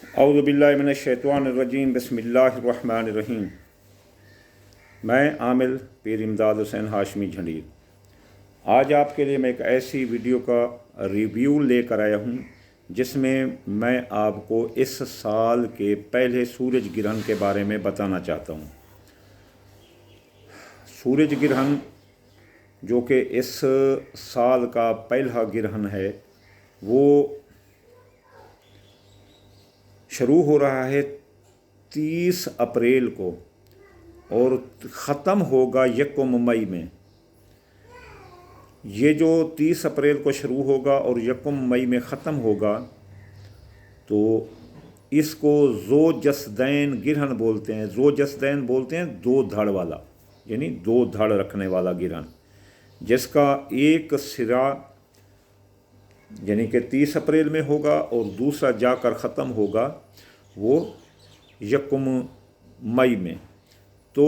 औज़ु बिल्लाहि मिनश्शैतानिर्रजीम बिस्मिल्लाहिर्रहमानिर्रहीम। मैं आमिल पीर इमदाद हुसैन हाशमी झंडीर आज आपके लिए मैं एक ऐसी वीडियो का रिव्यू लेकर आया हूँ जिसमें मैं आपको इस साल के पहले सूरज ग्रहण के बारे में बताना चाहता हूँ। सूरज ग्रहण जो कि इस साल का पहला ग्रहण है वो शुरू हो रहा है 30 अप्रैल को और ख़त्म होगा 1 मई में। ये जो 30 अप्रैल को शुरू होगा और 1 मई में ख़त्म होगा तो इसको ज़ोजस्दैन ग्रहण बोलते हैं। ज़ोजस्दैन बोलते हैं दो धड़ वाला, यानी दो धड़ रखने वाला ग्रहण, जिसका एक सिरा यानी कि 30 अप्रैल में होगा और दूसरा जाकर ख़त्म होगा वो 1 मई में। तो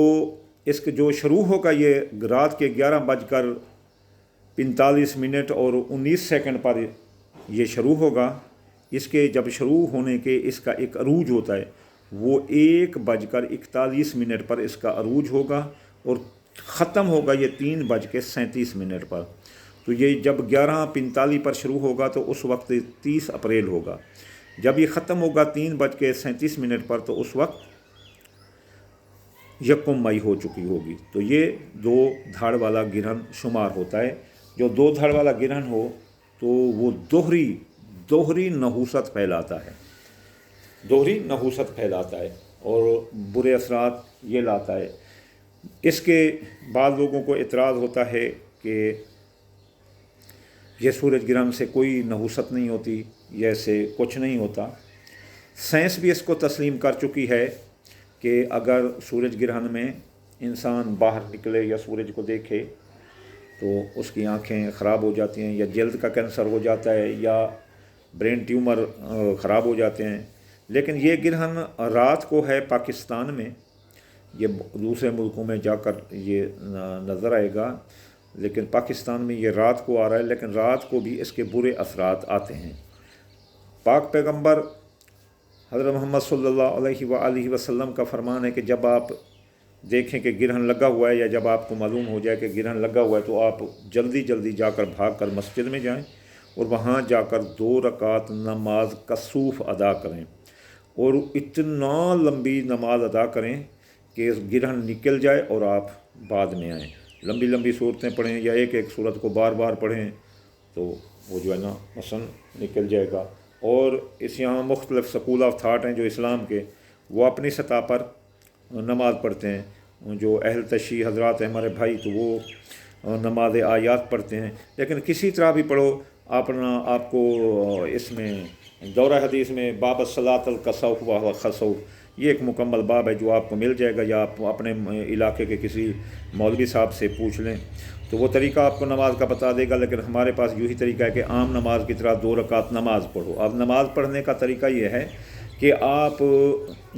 इसके जो शुरू होगा ये रात के 11:45 और 19 सेकंड पर ये शुरू होगा। इसके जब शुरू होने के इसका एक अरूज होता है वो 1:41 पर इसका अरूज होगा और ख़त्म होगा ये 3:37 पर। तो ये जब 11:45 पर शुरू होगा तो उस वक्त 30 अप्रैल होगा। जब ये ख़त्म होगा 3:37 पर तो उस वक्त 1 मई हो चुकी होगी। तो ये दो धड़ वाला ग्रहण शुमार होता है। जो दो धड़ वाला ग्रहण हो तो वो दोहरी नहूसत फैलाता है, दोहरी नहूसत फैलाता है और बुरे असरात ये लाता है। इसके बाद लोगों को इतराज़ होता है कि ये सूरज ग्रहण से कोई नहूसत नहीं होती, ये से कुछ नहीं होता। साइंस भी इसको तस्लीम कर चुकी है कि अगर सूरज ग्रहण में इंसान बाहर निकले या सूरज को देखे तो उसकी आंखें ख़राब हो जाती हैं, या जल्द का कैंसर हो जाता है, या ब्रेन ट्यूमर ख़राब हो जाते हैं। लेकिन ये ग्रहण रात को है पाकिस्तान में, ये दूसरे मुल्कों में जाकर ये नज़र आएगा, लेकिन पाकिस्तान में ये रात को आ रहा है। लेकिन रात को भी इसके बुरे असरात आते हैं। पाक पैगंबर हज़रत मोहम्मद सल्लल्लाहु अलैहि वसल्लम का फरमान है कि जब आप देखें कि ग्रहण लगा हुआ है या जब आपको मालूम हो जाए कि ग्रहण लगा हुआ है तो आप जल्दी जाकर भागकर मस्जिद में जाएं और वहाँ जाकर 2 रकात नमाज कसूफ अदा करें और इतना लंबी नमाज अदा करें कि ग्रहण निकल जाए और आप बाद में आएँ। लंबी लंबी सूरतें पढ़ें या एक सूरत को बार बार पढ़ें तो वो जो है ना मसन निकल जाएगा। और इस यहाँ मुख्तलिफ़ स्कूल ऑफ थाट हैं जो इस्लाम के, वो अपनी सतह पर नमाज़ पढ़ते हैं। जो अहल तशी हज़रात हैं हमारे भाई, तो वो नमाज आयात पढ़ते हैं। लेकिन किसी तरह भी पढ़ो, आपको इसमें दौरा हदीस में बाब सलातल कसौफ व खसौफ, ये एक मुकम्मल बाब है जो आपको मिल जाएगा, या आप अपने इलाके के किसी मौलवी साहब से पूछ लें तो वो तरीका आपको नमाज का बता देगा। लेकिन हमारे पास यूँ ही तरीका है कि आम नमाज की तरह 2 रकात नमाज पढ़ो। अब नमाज पढ़ने का तरीका ये है कि आप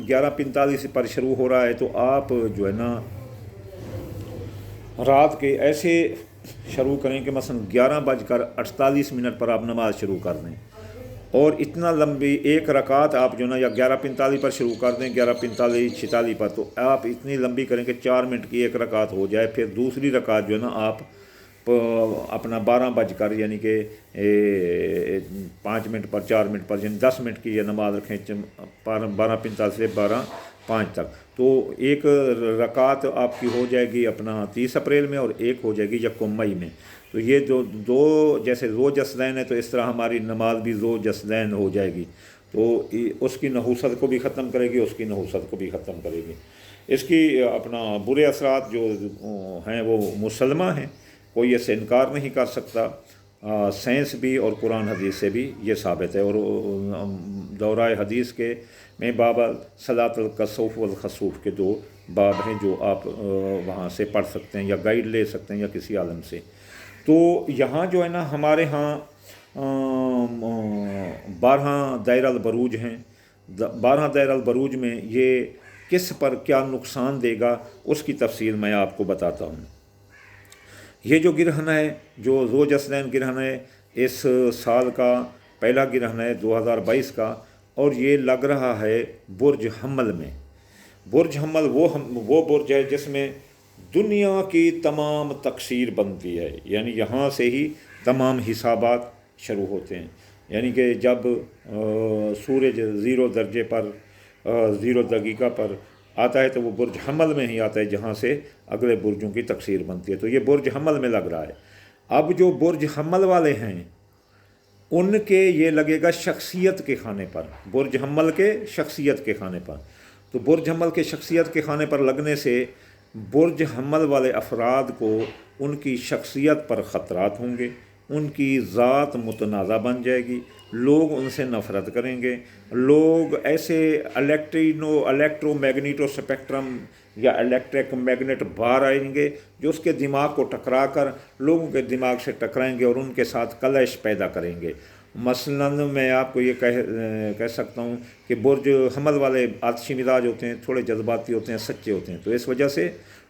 11:45 पर शुरू हो रहा है तो आप जो है ना रात के ऐसे शुरू करें कि मसलन 11:48 पर आप नमाज शुरू कर दें और इतना लंबी एक रकात आप जो ना या 11:45 पर शुरू कर दें, 11:45-46 पर, तो आप इतनी लंबी करें कि 4 मिनट की एक रकात हो जाए। फिर दूसरी रकात जो है ना आप अपना 12 बजकर यानी कि 5 मिनट पर 4 मिनट पर यानी 10 मिनट की ये नमाज रखें 12:45 से 12:05 तक। तो एक रकात आपकी हो जाएगी अपना 30 अप्रैल में और एक हो जाएगी 1 मई में। तो ये जो दो जैसे ज़ोजस्दैन है तो इस तरह हमारी नमाज भी ज़ोजस्दैन हो जाएगी। तो उसकी नहूसत को भी ख़त्म करेगी, उसकी नहूसत को भी ख़त्म करेगी। इसकी अपना बुरे असरात जो हैं वो मुसलमा हैं, कोई इससे इनकार नहीं कर सकता। साइंस भी और कुरान हदीस से भी ये साबित है। और दौरा हदीस के में बाब सलातल कसौफ वल खसूफ के 2 बाब हैं जो आप वहाँ से पढ़ सकते हैं या गाइड ले सकते हैं या किसी आलम से। तो यहाँ जो है ना हमारे यहाँ 12 दायरल बरूज हैं। 12 दायरल बरूज में ये किस पर क्या नुकसान देगा उसकी तफसील मैं आपको बताता हूँ। ये जो ग्रहण है, जो ज़ोजस्दैन ग्रहण है, इस साल का पहला ग्रहण है 2022 का, اور یہ لگ رہا ہے برج حمل میں۔ برج حمل وہ برج ہے جس میں دنیا کی تمام تقسیر بنتی ہے، یعنی یہاں سے ہی تمام حسابات شروع ہوتے ہیں۔ یعنی کہ جب سورج 0 درجے پر 0 دقیقہ پر آتا ہے تو وہ برج حمل میں ہی آتا ہے، جہاں سے اگلے برجوں کی تقسیر بنتی ہے۔ تو یہ برج حمل میں لگ رہا ہے۔ اب جو برج حمل والے ہیں ان کے یہ لگے گا شخصیت کے خانے پر، برج حمل کے شخصیت کے خانے پر۔ تو برج حمل کے شخصیت کے خانے پر لگنے سے برج حمل والے افراد کو ان کی شخصیت پر خطرات ہوں گے، ان کی ذات متنازع بن جائے گی، لوگ ان سے نفرت کریں گے، لوگ ایسے الیکٹرو میگنیٹو اسپیکٹرم یا الیکٹرک میگنیٹ بار آئیں گے جو اس کے دماغ کو ٹکرا کر لوگوں کے دماغ سے ٹکرائیں گے اور ان کے ساتھ کلش پیدا کریں گے۔ مثلاً میں آپ کو یہ کہہ سکتا ہوں کہ برج حمل والے آتشی مزاج ہوتے ہیں، تھوڑے جذباتی ہوتے ہیں، سچے ہوتے ہیں، تو اس وجہ سے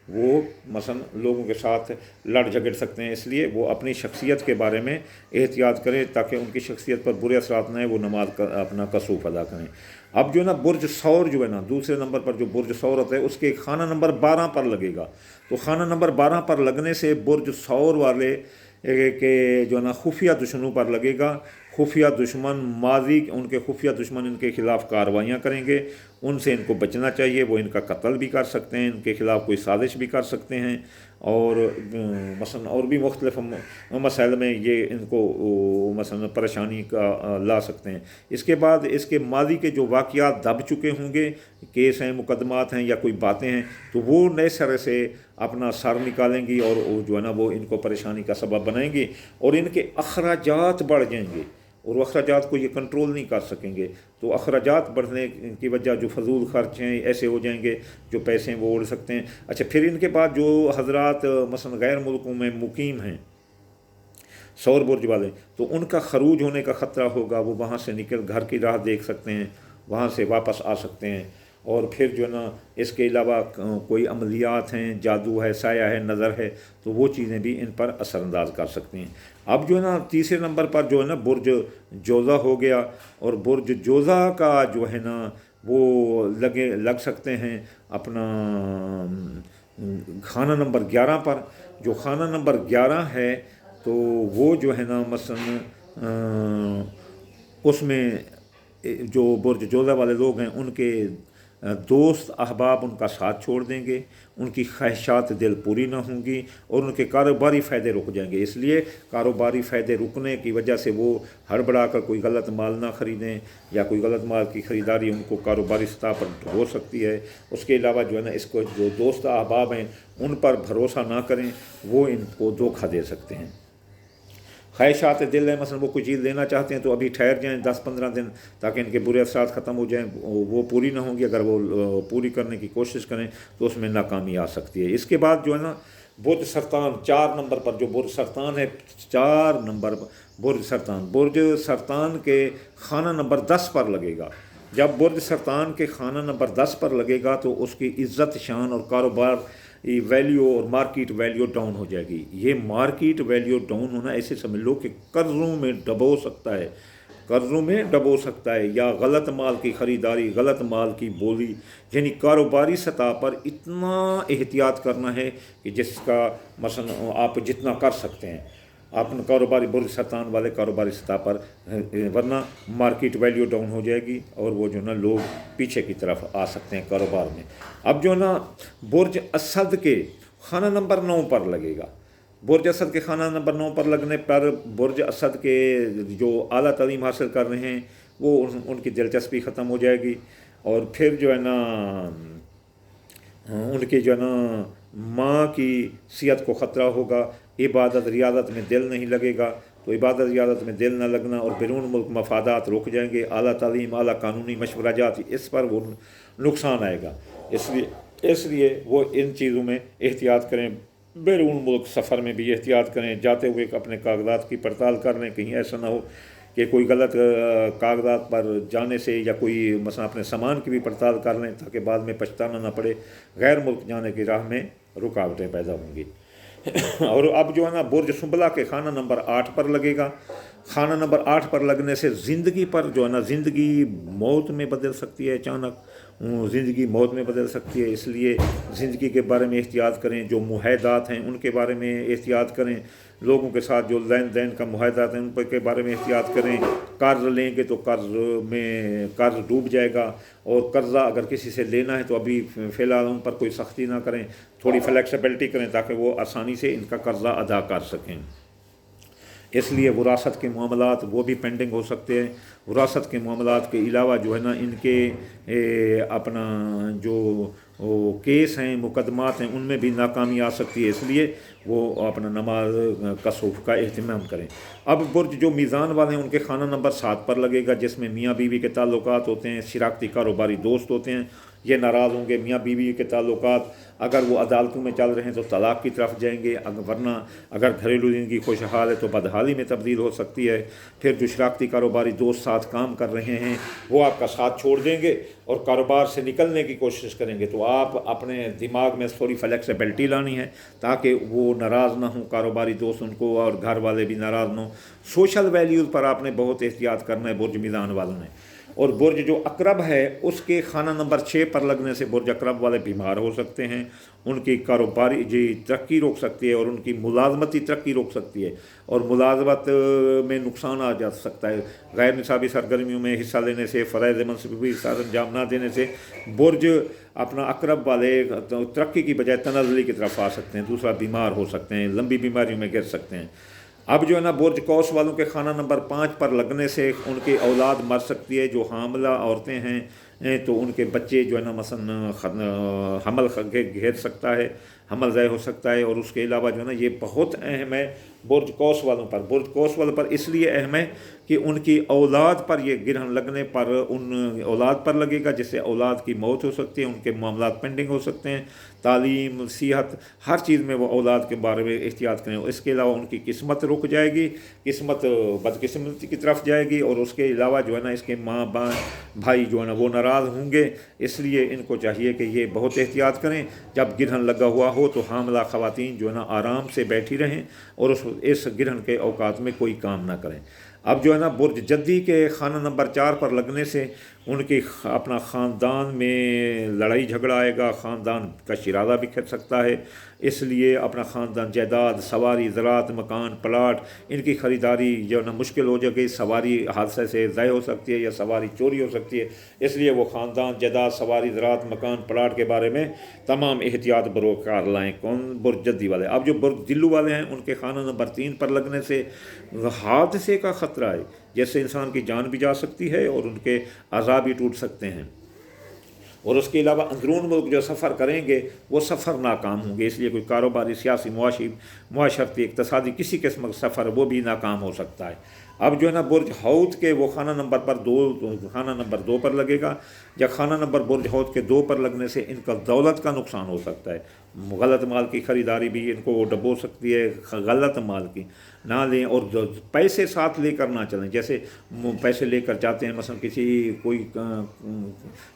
وہ مثلاً لوگوں کے ساتھ لڑ جھگڑ سکتے ہیں۔ اس لیے وہ اپنی شخصیت کے بارے میں احتیاط کریں تاکہ ان کی شخصیت پر برے اثرات نہ ہیں، وہ نماز کا اپنا کسوف ادا کریں۔ اب جو ہے نا برج ثور جو ہے نا، دوسرے نمبر پر جو برج ثور ہوتا ہے اس کے خانہ نمبر 12 پر لگے گا۔ تو خانہ نمبر 12 پر لگنے سے برج ثور والے کہ جو ہے نا خفیہ دشمنوں پر لگے گا۔ خفیہ دشمن ماضی ان کے خفیہ دشمن ان کے خلاف کارروائیاں کریں گے، ان سے ان کو بچنا چاہیے، وہ ان کا قتل بھی کر سکتے ہیں، ان کے خلاف کوئی سازش بھی کر سکتے ہیں، اور مثلا اور بھی مختلف مسائل میں یہ ان کو مثلا پریشانی کا لا سکتے ہیں۔ اس کے بعد اس کے ماضی کے جو واقعات دب چکے ہوں گے، کیس ہیں، مقدمات ہیں یا کوئی باتیں ہیں، تو وہ نئے سرے سے اپنا سر نکالیں گی اور جو ہے نا وہ ان کو پریشانی کا سبب بنائیں گی اور ان کے اخراجات بڑھ جائیں گے اور وہ اخراجات کو یہ کنٹرول نہیں کر سکیں گے۔ تو اخراجات بڑھنے کی وجہ جو فضول خرچ ہیں ایسے ہو جائیں گے، جو پیسے ہیں وہ اڑ سکتے ہیں۔ اچھا، پھر ان کے بعد جو حضرات مثلا غیر ملکوں میں مقیم ہیں ثور برج والے، تو ان کا خروج ہونے کا خطرہ ہوگا، وہ وہاں سے نکل گھر کی راہ دیکھ سکتے ہیں، وہاں سے واپس آ سکتے ہیں۔ اور پھر جو ہے نا اس کے علاوہ کوئی عملیات ہیں، جادو ہے، سایہ ہے، نظر ہے، تو وہ چیزیں بھی ان پر اثر انداز کر سکتی ہیں۔ اب جو ہے نا تیسرے نمبر پر جو ہے نا برج جوزہ ہو گیا، اور برج جوزہ کا جو ہے نا وہ لگ سکتے ہیں اپنا خانہ نمبر 11 پر۔ جو خانہ نمبر 11 ہے تو وہ جو ہے نا مثلا اس میں جو برج جوزہ والے لوگ ہیں ان کے دوست احباب ان کا ساتھ چھوڑ دیں گے، ان کی خواہشات دل پوری نہ ہوں گی اور ان کے کاروباری فائدے رک جائیں گے۔ اس لیے کاروباری فائدے رکنے کی وجہ سے وہ ہڑبڑا کر کوئی غلط مال نہ خریدیں، یا کوئی غلط مال کی خریداری ان کو کاروباری سطح پر ہو سکتی ہے۔ اس کے علاوہ جو ہے نا اس کو جو دوست احباب ہیں ان پر بھروسہ نہ کریں، وہ ان کو دھوکہ دے سکتے ہیں۔ خواہشات دل ہے، مثلا وہ کوئی چیز لینا چاہتے ہیں تو ابھی ٹھہر جائیں 10-15 دن تاکہ ان کے برے اثرات ختم ہو جائیں، وہ پوری نہ ہوں گی۔ اگر وہ پوری کرنے کی کوشش کریں تو اس میں ناکامی آ سکتی ہے۔ اس کے بعد جو ہے نا برج سرطان 4 نمبر پر جو برج سرطان ہے، 4 نمبر برج سرطان کے خانہ نمبر 10 پر لگے گا۔ جب برج سرطان کے خانہ نمبر 10 پر لگے گا تو اس کی عزت شان اور کاروبار ویلیو اور مارکیٹ ویلیو ڈاؤن ہو جائے گی۔ یہ مارکیٹ ویلیو ڈاؤن ہونا ایسے سمجھ لو کہ قرضوں میں ڈبو سکتا ہے یا غلط مال کی خریداری، غلط مال کی بولی، یعنی کاروباری سطح پر اتنا احتیاط کرنا ہے کہ جس کا مثلا آپ جتنا کر سکتے ہیں اپنا کاروباری برج سرطان والے کاروباری سطح پر، ورنہ مارکیٹ ویلیو ڈاؤن ہو جائے گی اور وہ جو ہے نا لوگ پیچھے کی طرف آ سکتے ہیں کاروبار میں۔ اب جو ہے نا برج اسد کے خانہ نمبر 9 پر لگے گا۔ برج اسد کے خانہ نمبر 9 پر لگنے پر برج اسد کے جو اعلیٰ تعلیم حاصل کر رہے ہیں وہ ان کی دلچسپی ختم ہو جائے گی، اور پھر جو ہے نا ان کی جو ہے نا ماں کی صحت کو خطرہ ہوگا، عبادت ریاضت میں دل نہیں لگے گا، تو عبادت ریاضت میں دل نہ لگنا اور بیرون ملک مفادات رک جائیں گے، اعلیٰ تعلیم، اعلیٰ قانونی مشورہ جات، اس پر وہ نقصان آئے گا۔ اس لیے وہ ان چیزوں میں احتیاط کریں، بیرون ملک سفر میں بھی احتیاط کریں، جاتے ہوئے اپنے کاغذات کی پڑتال کر لیں، کہیں ایسا نہ ہو کہ کوئی غلط کاغذات پر جانے سے یا کوئی مثلا اپنے سامان کی بھی پڑتال کر لیں تاکہ بعد میں پچھتانا نہ پڑے، غیر ملک جانے کی راہ میں رکاوٹیں پیدا ہوں گی۔ اور اب جو ہے نا برج سنبلہ کے خانہ نمبر 8 پر لگے گا۔ खाना नंबर 8 पर लगने से ज़िंदगी पर जो है ना, ज़िंदगी मौत में बदल सकती है अचानक, ज़िंदगी मौत में बदल सकती है। इसलिए ज़िंदगी के बारे में एहतियात करें, जो मुआहदात हैं उनके बारे में एहतियात करें, लोगों के साथ जो लेन देन का मुआहदात हैं उन पर के बारे में एहतियात करें। कर्ज़ लेंगे तो कर्ज़ डूब जाएगा, और कर्ज़ा अगर किसी से लेना है तो अभी फ़िलहाल उन पर कोई सख्ती ना करें, थोड़ी फ्लेक्सिबिलिटी करें ताकि वो आसानी से इनका कर्ज़ा अदा कर सकें। इसलिए विरासत के मामलात वो भी पेंडिंग हो सकते हैं। विरासत के मामलात के अलावा जो है ना, इनके अपना जो केस हैं, मुकदमात हैं, उनमें भी नाकामी आ सकती है। इसलिए वो अपना नमाज कसूफ का एहतमाम करें। अब बुर्ज जो मीज़ान वाले हैं उनके खाना नंबर 7 पर लगेगा, जिसमें मियाँ बीवी के ताल्लुकात होते हैं, शिराकती कारोबारी दोस्त होते हैं, ये नाराज़ होंगे। मियाँ बीवी के ताल्लुकात अगर वो अदालतों में चल रहे हैं तो तलाक़ की तरफ जाएंगे, वरना अगर घरेलू ज़िंदगी खुशहाल है तो बदहाली में तब्दील हो सकती है। फिर जो शराकती कारोबारी दोस्त साथ काम कर रहे हैं वो आपका साथ छोड़ देंगे और कारोबार से निकलने की कोशिश करेंगे। तो आप अपने दिमाग में थोड़ी फ्लेक्सिबिलिटी लानी है ताकि वो नाराज़ ना हों, कारोबारी दोस्त उनको और घर वाले भी नाराज़ ना हों। सोशल वैल्यूज़ पर आपने बहुत एहतियात करना है बुर्ज मीज़ान वालों ने। और बुर्ज जो अकरब है उसके खाना नंबर 6 पर लगने से बुर्ज अकरब वाले बीमार हो सकते हैं, उनकी कारोबारी जी तरक्की रोक सकती है और उनकी मुलाजमती तरक्की रोक सकती है, और मुलाजमत में नुकसान आ जा सकता है। गैर निसाबी सरगर्मियों में हिस्सा लेने से, फ़राइज़ मनसूबी सर अंजाम ना देने से बुर्ज अपना अकरब वाले तरक्की की बजाय तनज़्ज़ुली की तरफ आ सकते हैं। दूसरा, बीमार हो सकते हैं, लंबी बीमारियों में गिर सकते हैं। अब जो है ना, बुर्ज कौस वालों के खाना नंबर 5 पर लगने से उनकी औलाद मर सकती है। जो हामला औरतें हैं तो उनके बच्चे जो है ना मसलन हमल घेर सकता है, हमल ज़ाय हो सकता है। और उसके अलावा जो है ना, ये बहुत अहम है बुर्ज कौस वालों पर। बुर्ज कौस वालों पर इसलिए अहम है कि उनकी औलाद पर ये गिरहन लगने पर उन औलाद पर लगेगा, जिससे औलाद की मौत हो सकती है, उनके मामलात पेंडिंग हो सकते हैं। तालीम, सेहत, हर चीज़ में वो औलाद के बारे में एहतियात करें। इसके अलावा उनकी किस्मत रुक जाएगी, किस्मत बदकिस्मती की तरफ जाएगी, और उसके अलावा जो है ना, इसके माँ भाई जो है ना वो नाराज़ होंगे। इसलिए इनको चाहिए कि ये बहुत एहतियात करें। जब गिरहन लगा हुआ हो तो हामला ख़वातीन जो है ना आराम से बैठी रहें और इस गिरहन के औकात में कोई काम ना करें। अब जो है ना, बुर्ज जद्दी के खाना नंबर 4 पर लगने से उनके अपना ख़ानदान में लड़ाई झगड़ा आएगा, ख़ानदान का शिराज़ा बिखर सकता है। इसलिए अपना ख़ानदान जायदाद, सवारी, ज़राअत, मकान, प्लाट, इनकी ख़रीदारी जो है ना मुश्किल हो जाएगी। सवारी हादसे से ज़ाय हो सकती है या सवारी चोरी हो सकती है। इसलिए वो ख़ानदान, जायदाद, सवारी, ज़राअत, मकान, प्लाट के बारे में तमाम एहतियात बरोकार लाएँ। कौन? बुर्ज जद्दी वाले। अब जो बुर्ज दिल्लू वाले हैं उनके खाना नंबर 3 पर लगने से हादसे का ख़तरा है, जैसे इंसान की जान भी जा सकती है और उनके अज़ा भी टूट सकते हैं। और उसके अलावा अंदरून मुल्क जो सफ़र करेंगे वो सफ़र नाकाम होंगे। इसलिए कोई कारोबारी, सियासी, मुआशरती, इक़्तिसादी किसी किस्म का सफ़र वो भी नाकाम हो सकता है। अब जो है ना, बुर्ज हौद के वो खाना नंबर 2 पर लगेगा। या खाना नंबर बुर्ज हौद के 2 पर लगने से इनका दौलत का नुकसान हो सकता है। गलत माल की ख़रीदारी भी इनको डबो सकती है, गलत माल की ना लें। और पैसे साथ लेकर ना चलें, जैसे पैसे लेकर जाते हैं, मसलन कोई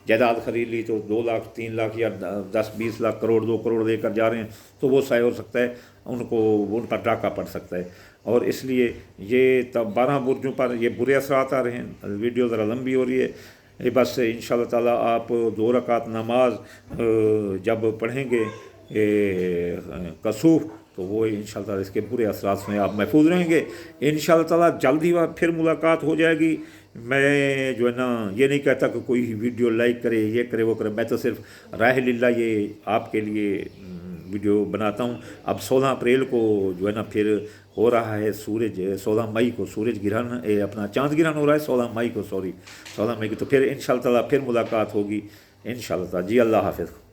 जायदाद खरीद ली तो 2 लाख, 3 लाख या 10-20 लाख, करोड़, 2 करोड़ लेकर जा रहे हैं, तो वो शायद हो सकता है उन पर डाका पड़ सकता है। और इसलिए ये तब 12 बुर्जों पर ये बुरे असरात आ रहे हैं। वीडियो ज़रा लंबी हो रही है। ये बस इंशाअल्लाह ताला आप 2 रकात नमाज जब पढ़ेंगे कसूफ, तो वो इंशाअल्लाह ताला इसके बुरे असरात में आप महफूज रहेंगे। इंशाअल्लाह ताला जल्द ही फिर मुलाकात हो जाएगी। मैं जो है ना, ये नहीं कहता कि कोई वीडियो लाइक करे, ये करे, वो करे। मैं तो सिर्फ राह लिल्लाह ये आपके लिए वीडियो बनाता हूँ। अब 16 अप्रैल को जो है ना फिर हो रहा है 16 मई को सूरज ग्रहण, अपना चाँद ग्रहण हो रहा है 16 मई को, 16 मई को। तो फिर इंशाअल्लाह ताला फिर मुलाकात होगी इंशाअल्लाह ताला। जी, अल्लाह हाफ़िज़।